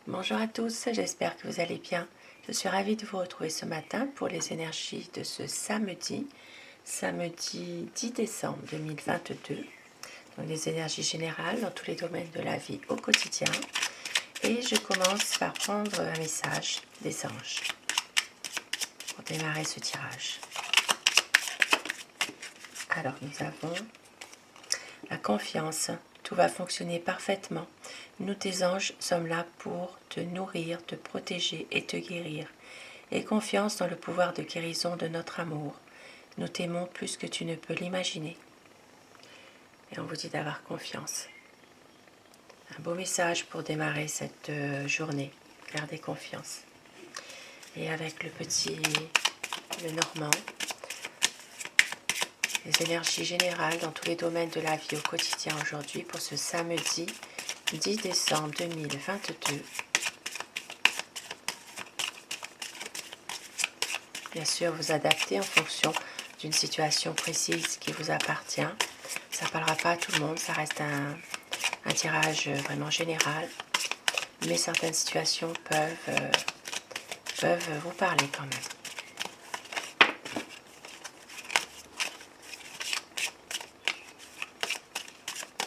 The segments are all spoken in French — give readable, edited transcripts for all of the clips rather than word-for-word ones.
Bonjour à tous, j'espère que vous allez bien. Je suis ravie de vous retrouver ce matin pour les énergies de ce samedi 10 décembre 2022. Donc les énergies générales dans tous les domaines de la vie au quotidien. Et je commence par prendre un message des anges pour démarrer ce tirage. Alors nous avons la confiance. Tout va fonctionner parfaitement. Nous, tes anges, sommes là pour te nourrir, te protéger et te guérir. Aie confiance dans le pouvoir de guérison de notre amour. Nous t'aimons plus que tu ne peux l'imaginer. Et on vous dit d'avoir confiance. Un beau message pour démarrer cette journée. Gardez confiance. Et avec le normand, les énergies générales dans tous les domaines de la vie au quotidien aujourd'hui pour ce samedi 10 décembre 2022. Bien sûr, vous adaptez en fonction d'une situation précise qui vous appartient. Ça ne parlera pas à tout le monde, ça reste un tirage vraiment général. Mais certaines situations peuvent vous parler quand même.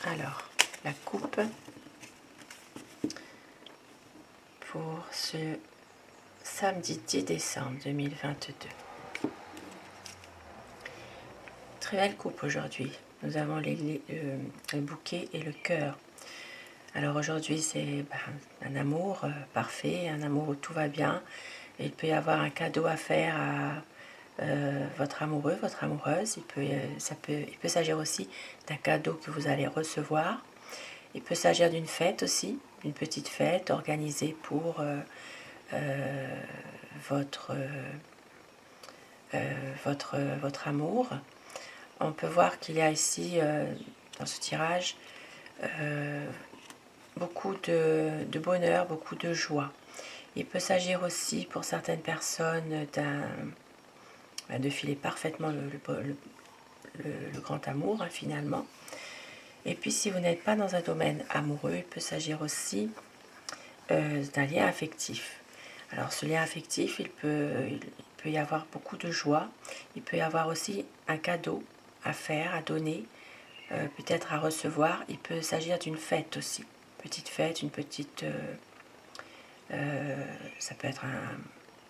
Alors, la coupe pour ce samedi 10 décembre 2022. Très belle coupe aujourd'hui. Nous avons le bouquet et le cœur. Alors aujourd'hui c'est un amour parfait, un amour où tout va bien. Et il peut y avoir un cadeau à faire à votre amoureux, votre amoureuse. Il peut s'agir aussi d'un cadeau que vous allez recevoir. Il peut s'agir d'une fête aussi, une petite fête organisée pour votre amour. On peut voir qu'il y a ici, dans ce tirage, beaucoup de bonheur, beaucoup de joie. Il peut s'agir aussi pour certaines personnes de filer parfaitement le grand amour, finalement. Et puis si vous n'êtes pas dans un domaine amoureux, il peut s'agir aussi d'un lien affectif. Alors ce lien affectif, il peut y avoir beaucoup de joie. Il peut y avoir aussi un cadeau à faire, à donner, peut-être à recevoir. Il peut s'agir d'une fête aussi. Petite fête, une petite... ça peut être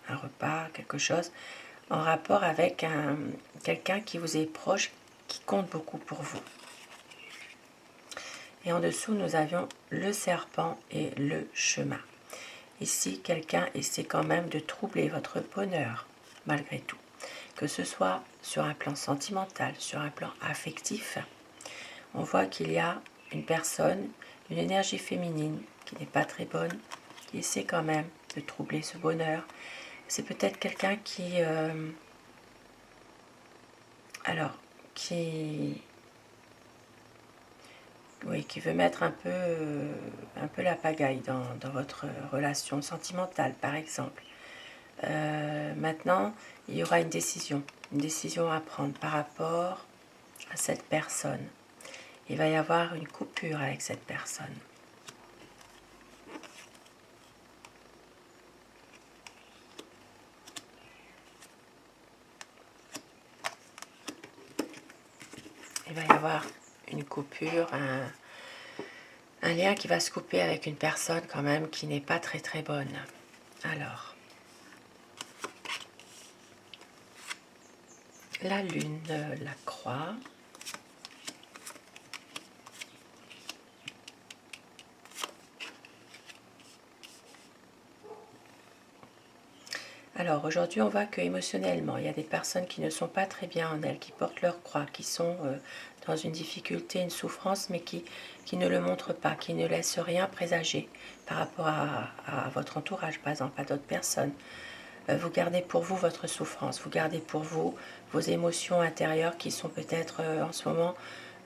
un repas, quelque chose en rapport avec quelqu'un qui vous est proche, qui compte beaucoup pour vous. Et en dessous, nous avions le serpent et le chemin. Ici, quelqu'un essaie quand même de troubler votre bonheur, malgré tout. Que ce soit sur un plan sentimental, sur un plan affectif, on voit qu'il y a une personne, une énergie féminine qui n'est pas très bonne, qui essaie quand même de troubler ce bonheur. C'est peut-être quelqu'un qui veut mettre un peu la pagaille dans votre relation sentimentale, par exemple. Maintenant, il y aura une décision à prendre par rapport à cette personne. Il va y avoir une coupure avec cette personne. Il va y avoir une coupure, un lien qui va se couper avec une personne quand même qui n'est pas très très bonne. Alors, la lune, la croix. Alors aujourd'hui on voit que émotionnellement il y a des personnes qui ne sont pas très bien en elles, qui portent leur croix, qui sont dans une difficulté, une souffrance, mais qui ne le montrent pas, qui ne laissent rien présager par rapport à votre entourage, par exemple à d'autres personnes. Vous gardez pour vous votre souffrance, vous gardez pour vous vos émotions intérieures qui sont peut-être en ce moment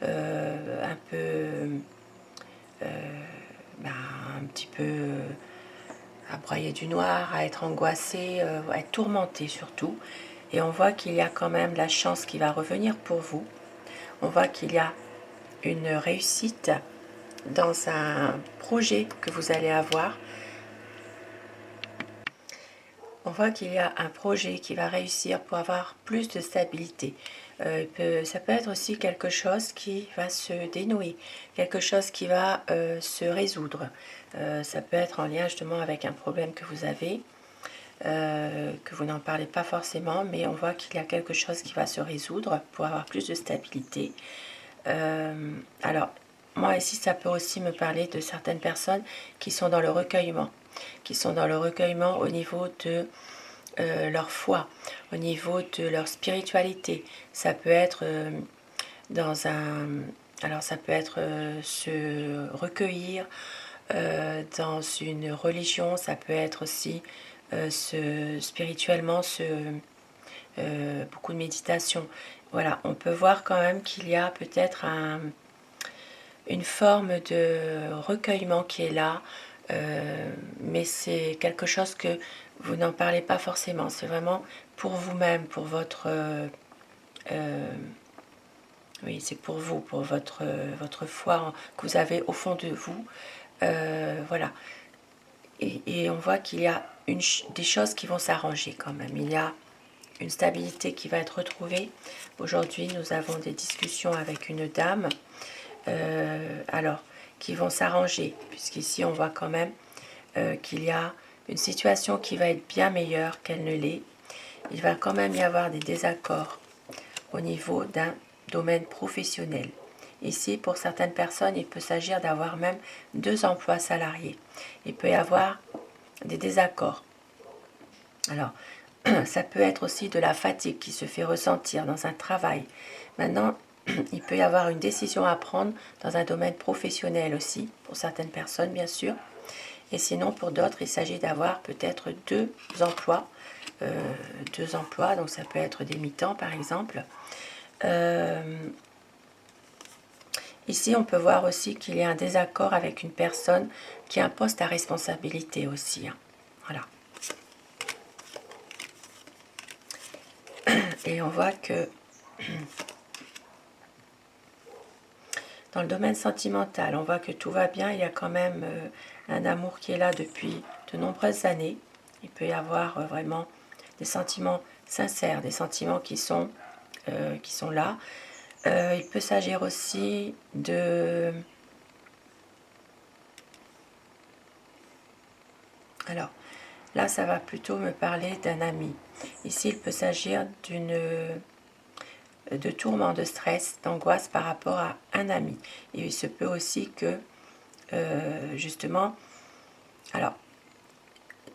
un peu, un petit peu à broyer du noir, à être angoissé, à être tourmenté surtout. Et on voit qu'il y a quand même la chance qui va revenir pour vous. On voit qu'il y a une réussite dans un projet que vous allez avoir. On voit qu'il y a un projet qui va réussir pour avoir plus de stabilité. Ça peut être aussi quelque chose qui va se dénouer, quelque chose qui va se résoudre. Ça peut être en lien justement avec un problème que vous avez, que vous n'en parlez pas forcément, mais on voit qu'il y a quelque chose qui va se résoudre pour avoir plus de stabilité. Alors, moi ici, ça peut aussi me parler de certaines personnes qui sont dans le recueillement, au niveau de leur foi, au niveau de leur spiritualité. Ça peut être dans un... Alors ça peut être se recueillir dans une religion, ça peut être aussi spirituellement beaucoup de méditation. Voilà, on peut voir quand même qu'il y a peut-être une forme de recueillement qui est là, mais c'est quelque chose que vous n'en parlez pas forcément. C'est vraiment pour vous-même, pour votre... oui, c'est pour vous, pour votre foi que vous avez au fond de vous. Voilà. Et on voit qu'il y a des choses qui vont s'arranger quand même. Il y a une stabilité qui va être retrouvée. Aujourd'hui, nous avons des discussions avec une dame, alors, qui vont s'arranger, puisqu'ici, on voit quand même qu'il y a une situation qui va être bien meilleure qu'elle ne l'est. Il va quand même y avoir des désaccords au niveau d'un domaine professionnel. Ici, pour certaines personnes, il peut s'agir d'avoir même 2 emplois salariés. Il peut y avoir des désaccords. Alors, ça peut être aussi de la fatigue qui se fait ressentir dans un travail. Maintenant, il peut y avoir une décision à prendre dans un domaine professionnel aussi, pour certaines personnes bien sûr. Et sinon, pour d'autres, il s'agit d'avoir peut-être 2 emplois. 2 emplois, donc ça peut être des mi-temps par exemple. Ici, on peut voir aussi qu'il y a un désaccord avec une personne qui a un poste à responsabilité aussi. Hein. Voilà. Et on voit que dans le domaine sentimental, on voit que tout va bien. Il y a quand même un amour qui est là depuis de nombreuses années. Il peut y avoir vraiment des sentiments sincères, des sentiments qui sont là. Il peut s'agir aussi de... Alors, là, ça va plutôt me parler d'un ami. Ici, il peut s'agir de tourments, de stress, d'angoisse par rapport à un ami. Et il se peut aussi que, justement, alors,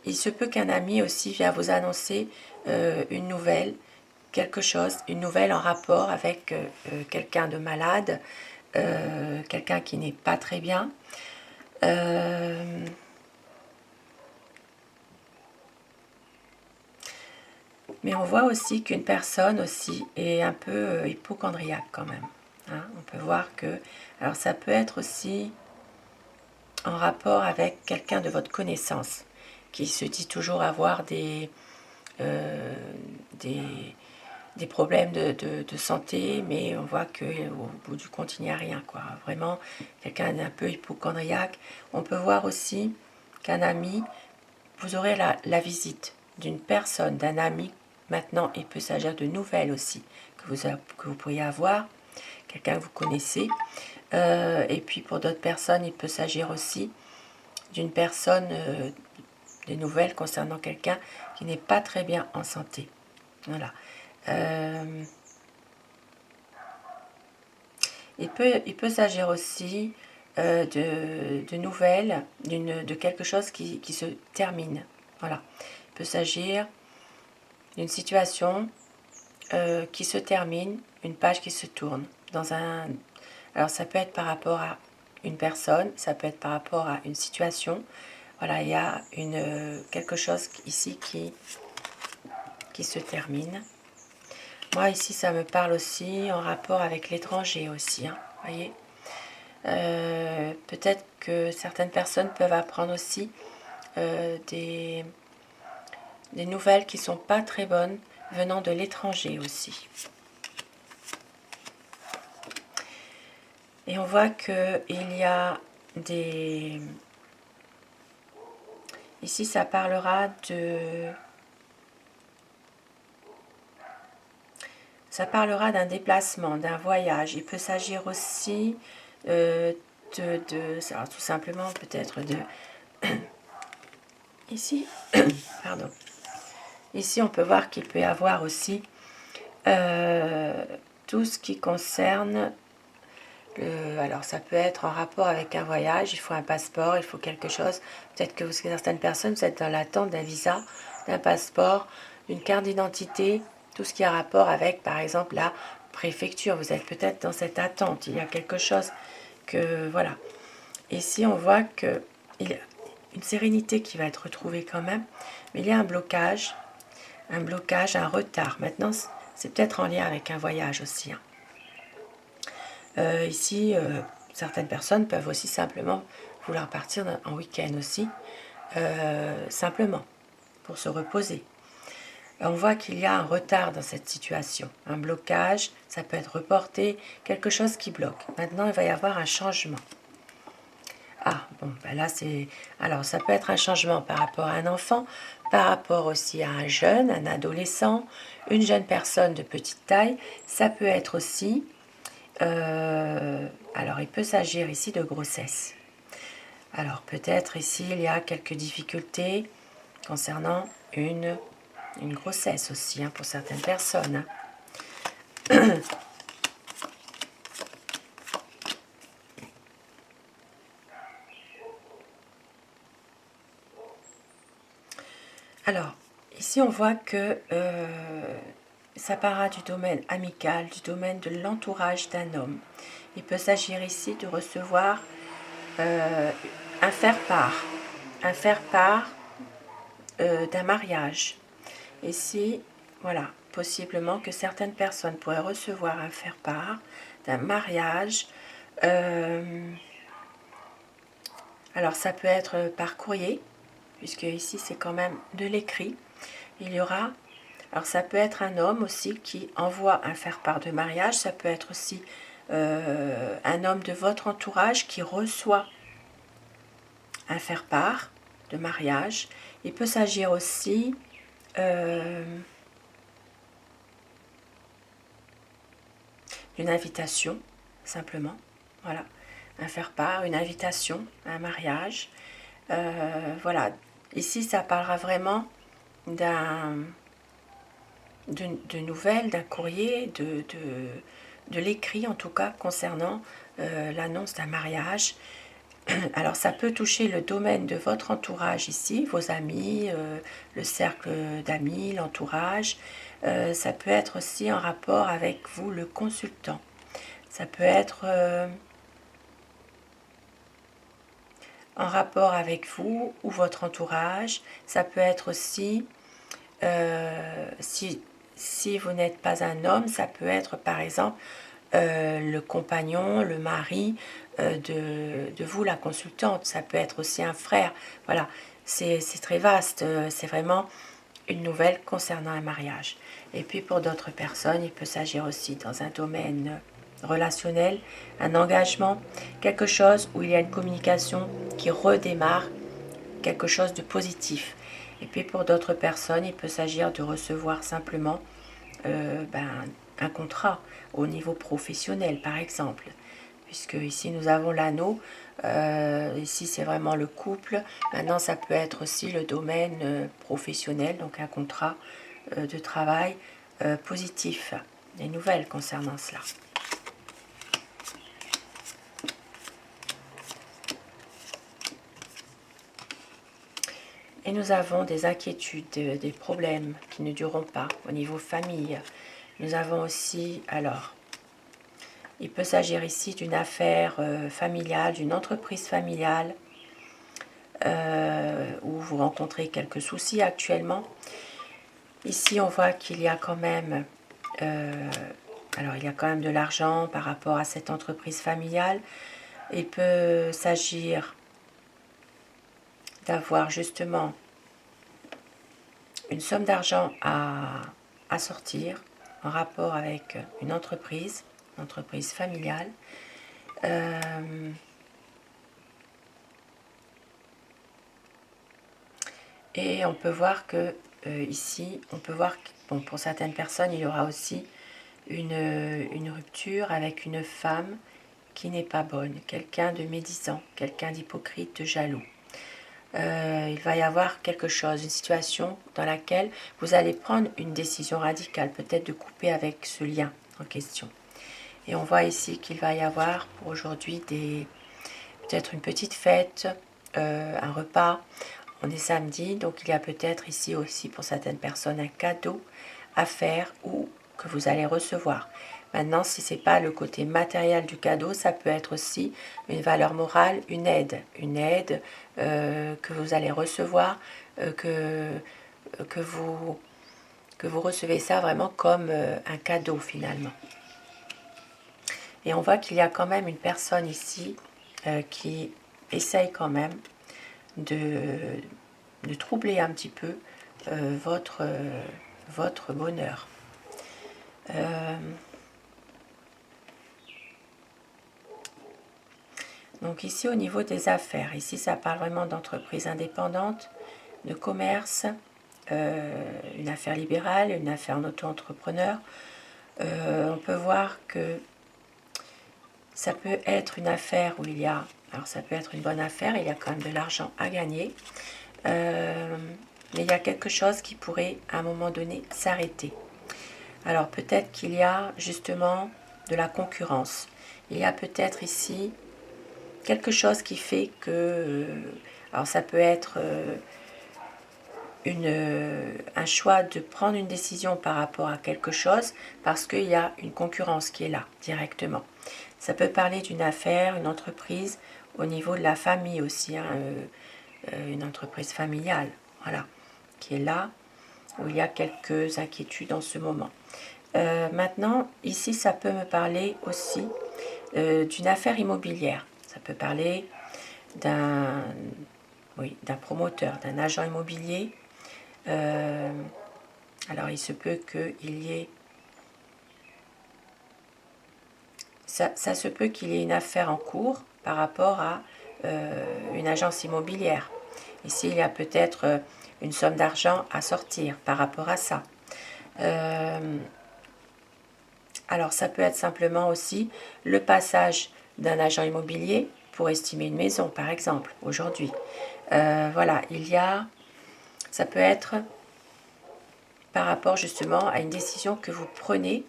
il se peut qu'un ami aussi vienne vous annoncer une nouvelle, quelque chose, une nouvelle en rapport avec quelqu'un de malade, quelqu'un qui n'est pas très bien. Mais on voit aussi qu'une personne aussi est un peu hypochondriaque quand même. Hein. On peut voir que... Alors ça peut être aussi en rapport avec quelqu'un de votre connaissance qui se dit toujours avoir des problèmes de santé, mais on voit qu'au bout du compte, il n'y a rien. Quoi. Vraiment, quelqu'un d'un peu hypochondriaque. On peut voir aussi qu'un ami, vous aurez la visite d'une personne, d'un ami. Maintenant, il peut s'agir de nouvelles aussi que vous pourriez avoir, quelqu'un que vous connaissez. Et puis pour d'autres personnes, il peut s'agir aussi d'une personne, des nouvelles concernant quelqu'un qui n'est pas très bien en santé. Voilà. Il peut s'agir aussi de nouvelles, de quelque chose qui se termine. Voilà. Il peut s'agir d'une situation qui se termine, une page qui se tourne. Alors ça peut être par rapport à une personne, ça peut être par rapport à une situation. Voilà, il y a quelque chose ici qui se termine. Moi ici ça me parle aussi en rapport avec l'étranger aussi, hein, voyez. Peut-être que certaines personnes peuvent apprendre aussi des nouvelles qui ne sont pas très bonnes venant de l'étranger aussi. Et on voit qu'il y a des... Ici ça parlera ça parlera d'un déplacement, d'un voyage. Il peut s'agir aussi alors, tout simplement peut-être de... Ici, pardon. Ici, on peut voir qu'il peut y avoir aussi tout ce qui concerne... alors, ça peut être en rapport avec un voyage, il faut un passeport, il faut quelque chose. Peut-être que certaines personnes, vous êtes dans l'attente d'un visa, d'un passeport, d'une carte d'identité, tout ce qui a rapport avec, par exemple, la préfecture. Vous êtes peut-être dans cette attente, il y a quelque chose que... Voilà. Ici, on voit qu'il y a une sérénité qui va être retrouvée quand même, mais il y a un blocage, un retard. Maintenant, c'est peut-être en lien avec un voyage aussi. Ici, certaines personnes peuvent aussi simplement vouloir partir en week-end aussi, simplement, pour se reposer. On voit qu'il y a un retard dans cette situation, un blocage, ça peut être reporté, quelque chose qui bloque. Maintenant, il va y avoir un changement. Ah, bon, ben là, c'est... Alors, ça peut être un changement par rapport à un enfant, par rapport aussi à un jeune, un adolescent, une jeune personne de petite taille. Ça peut être aussi... alors, il peut s'agir ici de grossesse. Alors, peut-être ici, il y a quelques difficultés concernant une grossesse aussi, pour certaines personnes. Alors, ici, on voit que ça part du domaine amical, du domaine de l'entourage d'un homme. Il peut s'agir ici de recevoir un faire-part d'un mariage. Ici, voilà, possiblement que certaines personnes pourraient recevoir un faire-part d'un mariage. Alors, ça peut être par courrier, puisque ici, c'est quand même de l'écrit. Il y aura... Alors, ça peut être un homme aussi qui envoie un faire-part de mariage. Ça peut être aussi un homme de votre entourage qui reçoit un faire-part de mariage. Il peut s'agir aussi d'une invitation, simplement. Voilà, un faire-part, une invitation, un mariage. Voilà, ici, ça parlera vraiment de nouvelles, d'un courrier, de l'écrit en tout cas concernant l'annonce d'un mariage. Alors ça peut toucher le domaine de votre entourage ici, vos amis, le cercle d'amis, l'entourage. Ça peut être aussi en rapport avec vous, le consultant. Ça peut être en rapport avec vous ou votre entourage. Ça peut être aussi, si vous n'êtes pas un homme, ça peut être par exemple le compagnon, le mari de vous, la consultante. Ça peut être aussi un frère. Voilà, c'est très vaste. C'est vraiment une nouvelle concernant un mariage. Et puis pour d'autres personnes, il peut s'agir aussi dans un domaine relationnel, un engagement, quelque chose où il y a une communication qui redémarre, quelque chose de positif. Et puis pour d'autres personnes, il peut s'agir de recevoir simplement un contrat au niveau professionnel, par exemple. Puisque ici nous avons l'anneau, ici c'est vraiment le couple. Maintenant ça peut être aussi le domaine professionnel, donc un contrat de travail positif. Des nouvelles concernant cela. Et nous avons des inquiétudes, des problèmes qui ne dureront pas au niveau famille. Nous avons aussi, alors, il peut s'agir ici d'une affaire familiale, d'une entreprise familiale, où vous rencontrez quelques soucis actuellement. Ici, on voit qu'il y a quand même, alors il y a quand même de l'argent par rapport à cette entreprise familiale. Il peut s'agir d'avoir justement une somme d'argent à sortir en rapport avec une entreprise familiale. Et on peut voir que ici, on peut voir que bon, pour certaines personnes, il y aura aussi une rupture avec une femme qui n'est pas bonne, quelqu'un de médisant, quelqu'un d'hypocrite, de jaloux. Il va y avoir quelque chose, une situation dans laquelle vous allez prendre une décision radicale, peut-être de couper avec ce lien en question. Et on voit ici qu'il va y avoir pour aujourd'hui peut-être une petite fête, un repas. On est samedi, donc il y a peut-être ici aussi pour certaines personnes un cadeau à faire ou que vous allez recevoir. Maintenant, si ce n'est pas le côté matériel du cadeau, ça peut être aussi une valeur morale, une aide que vous allez recevoir, que vous recevez ça vraiment comme un cadeau finalement. Et on voit qu'il y a quand même une personne ici qui essaye quand même de troubler un petit peu votre bonheur. Donc ici au niveau des affaires, ici ça parle vraiment d'entreprise indépendante, de commerce, une affaire libérale, une affaire en auto-entrepreneur. On peut voir que ça peut être une affaire où il y a, alors ça peut être une bonne affaire, il y a quand même de l'argent à gagner, mais il y a quelque chose qui pourrait à un moment donné s'arrêter. Alors peut-être qu'il y a justement de la concurrence. Il y a peut-être ici quelque chose qui fait que, alors ça peut être un choix de prendre une décision par rapport à quelque chose parce qu'il y a une concurrence qui est là directement. Ça peut parler d'une affaire, une entreprise, au niveau de la famille aussi, hein, une entreprise familiale, voilà, qui est là, où il y a quelques inquiétudes en ce moment. Maintenant, ici, ça peut me parler aussi d'une affaire immobilière. Ça peut parler d'un promoteur, d'un agent immobilier. Alors, il se peut qu'il y ait... Ça se peut qu'il y ait une affaire en cours par rapport à une agence immobilière. Ici, il y a peut-être une somme d'argent à sortir par rapport à ça. Alors, ça peut être simplement aussi le passage d'un agent immobilier pour estimer une maison, par exemple, aujourd'hui. Voilà, ça peut être par rapport justement à une décision que vous prenez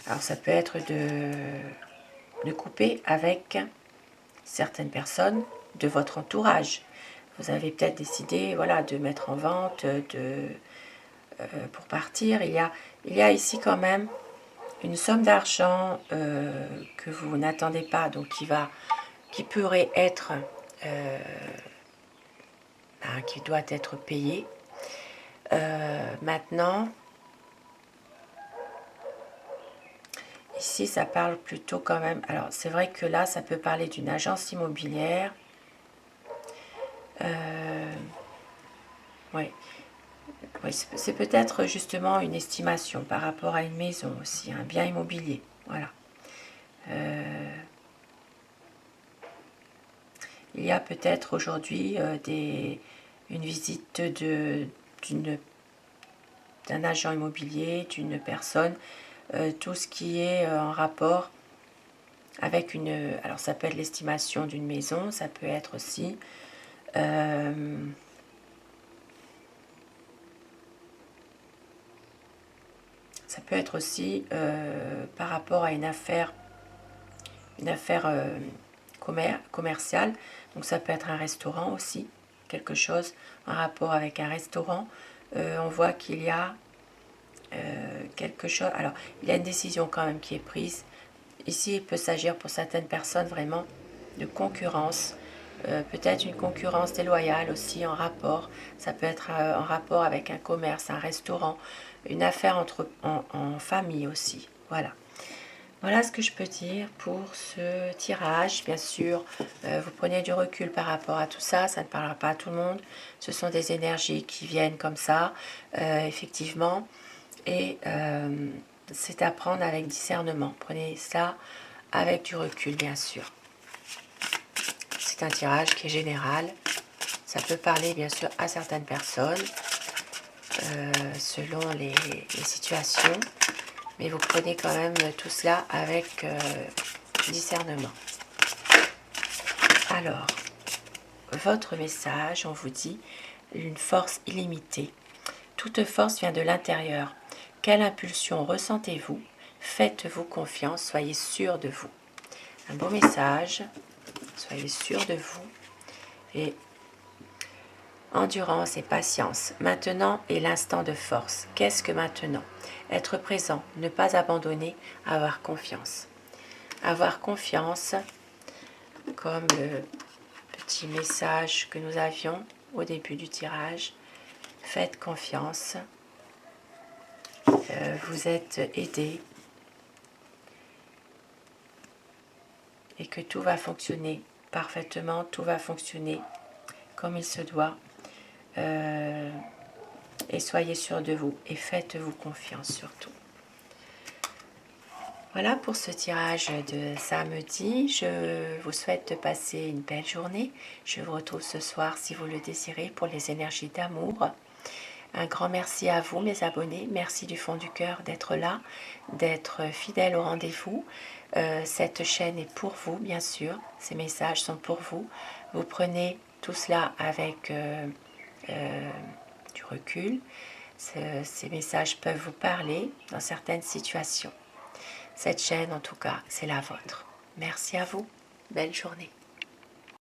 alors ça peut être de couper avec certaines personnes de votre entourage. Vous avez peut-être décidé, voilà, de mettre en vente, pour partir. Il y a ici quand même une somme d'argent que vous n'attendez pas, donc qui pourrait être, qui doit être payé. Maintenant, ici ça parle plutôt quand même, alors c'est vrai que là ça peut parler d'une agence immobilière. Oui. Oui, c'est peut-être justement une estimation par rapport à une maison aussi, un bien immobilier. Voilà. Il y a peut-être aujourd'hui une visite d'un agent immobilier, d'une personne, tout ce qui est en rapport avec alors ça peut être l'estimation d'une maison, ça peut être aussi par rapport à une affaire commerciale. Donc ça peut être un restaurant aussi, quelque chose en rapport avec un restaurant. On voit qu'il y a quelque chose. Alors, il y a une décision quand même qui est prise. Ici, il peut s'agir pour certaines personnes vraiment de concurrence. Peut-être une concurrence déloyale aussi en rapport. Ça peut être en rapport avec un commerce, un restaurant, une affaire en famille aussi. Voilà. Voilà ce que je peux dire pour ce tirage. Bien sûr, vous prenez du recul par rapport à tout ça. Ça ne parlera pas à tout le monde. Ce sont des énergies qui viennent comme ça, effectivement. Et c'est à prendre avec discernement. Prenez ça avec du recul, bien sûr. C'est un tirage qui est général. Ça peut parler, bien sûr, à certaines personnes. selon les situations. Mais vous prenez quand même tout cela avec discernement. Alors, votre message, on vous dit une force illimitée. Toute force vient de l'intérieur. Quelle impulsion ressentez-vous? Faites-vous confiance, soyez sûr de vous. Un beau message, soyez sûr de vous. Et endurance et patience. Maintenant est l'instant de force. Qu'est-ce que maintenant? Être présent, ne pas abandonner, avoir confiance. Avoir confiance, comme le petit message que nous avions au début du tirage. Faites confiance. Vous êtes aidé. Et que tout va fonctionner parfaitement, tout va fonctionner comme il se doit. Et soyez sûr de vous et faites-vous confiance surtout. Voilà pour ce tirage de samedi. Je vous souhaite de passer une belle journée. Je vous retrouve ce soir si vous le désirez pour les énergies d'amour. Un grand merci à vous mes abonnés. Merci du fond du cœur d'être là, d'être fidèles au rendez-vous. Cette chaîne est pour vous bien sûr. Ces messages sont pour vous. Vous prenez tout cela avec du recul. Ces messages peuvent vous parler dans certaines situations. Cette chaîne, en tout cas, c'est la vôtre. Merci à vous. Belle journée.